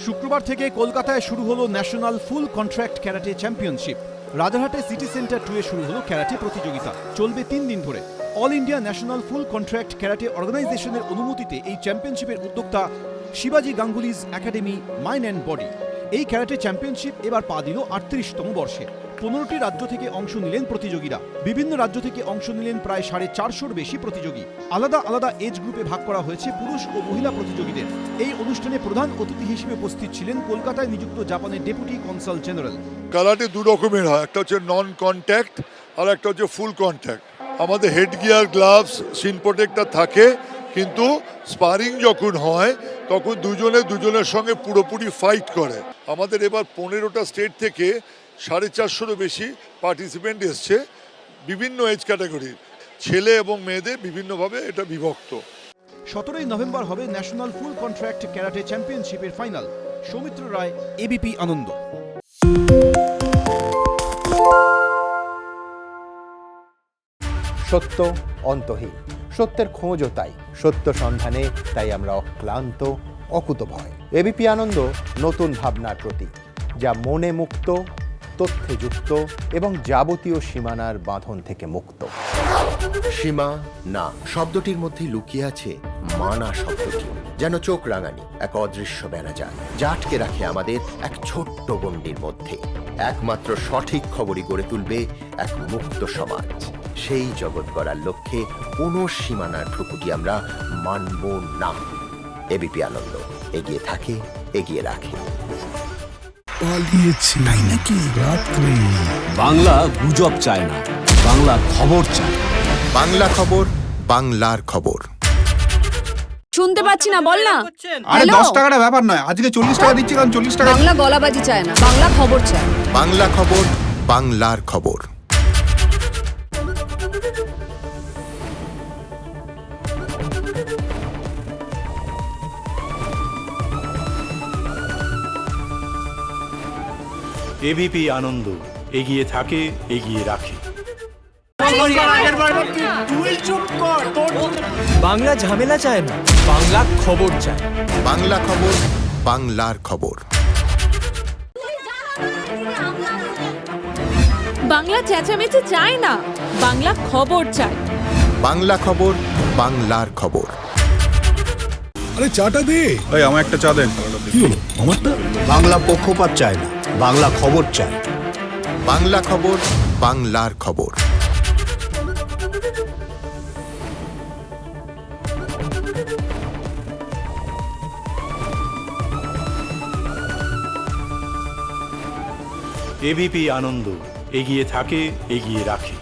শুক্রবার থেকে কলকাতায় শুরু হলো national full contact karate championship. রাজারহাটে সিটি সেন্টার 2-এ শুরু হলো ক্যারাটে প্রতিযোগিতা। চলবে 3 দিন ধরে। All India national full contact karate অর্গানাইজেশনের অনুমতিতে এই চ্যাম্পিয়নশিপের উদ্যোক্তা শিবাজি Ganguly's academy mind and body. এই ক্যারাটে চ্যাম্পিয়নশিপ এবার পা দিল 38তম বর্ষে। 15টি রাজ্য থেকে অংশ নিলেন প্রতিযোগীরা। বিভিন্ন রাজ্য থেকে অংশ নিলেন প্রায় 450-র বেশি প্রতিযোগী। আলাদা আলাদা এজ গ্রুপে ভাগ করা হয়েছে পুরুষ ও মহিলা প্রতিযোগীদের। এই অনুষ্ঠানে প্রধান অতিথি হিসেবে উপস্থিত ছিলেন কলকাতায় নিযুক্ত জাপানের ডেপুটি কনসাল জেনারেল। কারাটে দু রকমের হয়, একটা হচ্ছে নন কন্ট্যাক্ট আর একটা হচ্ছে ফুল কন্ট্যাক্ট। আমাদের head gear, gloves, shin protector থাকে, কিন্তু স্পারিং যখন হয় তখন দুজনের সঙ্গে পুরোপুরি ফাইট করে। আমাদের এবার 15টা স্টেট থেকে 450-রও বেশি পার্টিসিপেন্ট এসছে, বিভিন্ন এজ ক্যাটাগরির, ছেলে এবং মেয়েদের বিভিন্নভাবে এটা বিভক্ত। 17ই নভেম্বর হবে ন্যাশনাল ফুল কন্ট্রাক্ট ক্যারাটে চ্যাম্পিয়নশিপের ফাইনাল। সৌমিত্র রায়, এবিপি আনন্দ। সত্য অন্তহীন, সত্যের খোঁজও তাই, সত্য সন্ধানে তাই আমরা অক্লান্ত, অকুতভয়। এবিপি আনন্দ নতুন ভাবনার প্রতীক, যা মনে মুক্ত, তথ্যে যুক্ত এবং যাবতীয় সীমানার বাঁধন থেকে মুক্ত। সীমা না শব্দটির মধ্যে লুকিয়ে আছে মানা শব্দটি, যেন চোখ রাঙানি এক অদৃশ্য বেড়াজাল, যা আটকে রাখে আমাদের এক ছোট্ট গণ্ডির মধ্যে। একমাত্র সঠিক খবরই গড়ে তুলবে এক মুক্ত সমাজ। সেই জগৎ গড়ার লক্ষ্যে কোনো সীমানার ঠুকুটি আমরা মানব না। এবিপি আনন্দ এগিয়ে থাকে, এগিয়ে রাখে। পালিয়েছে তাই নাকি? রাত্রে বাংলা গুজব চায় না, বাংলা খবর চায়। বাংলা খবর, বাংলার খবর। শুনতে পাচ্ছি না, বল না। আরে 10 টাকাটা ব্যাপার নয়, আজকে 40 টাকা দিচ্ছি, কারণ 40 টাকা। বাংলা গলাবাজি চায় না, বাংলা খবর চায়। বাংলা খবর, বাংলার খবর। এবিপি আনন্দ এগিয়ে থাকে, এগিয়ে রাখে। বাংলা ঝামেলা চায় না, বাংলা খবর চায়। বাংলা খবর, বাংলার খবর। বাংলা চেঁচামেচি চায় না, বাংলা খবর চায়। বাংলা খবর, বাংলার খবর। আরে চাটা দে। এই আমার একটা চা দেন। কি হলো আমারটা? বাংলা পক্ষপাত চায় না, বাংলা খবর চায়। বাংলা খবর, বাংলার খবর। এবিপি আনন্দ এগিয়ে থাকে, এগিয়ে রাখে।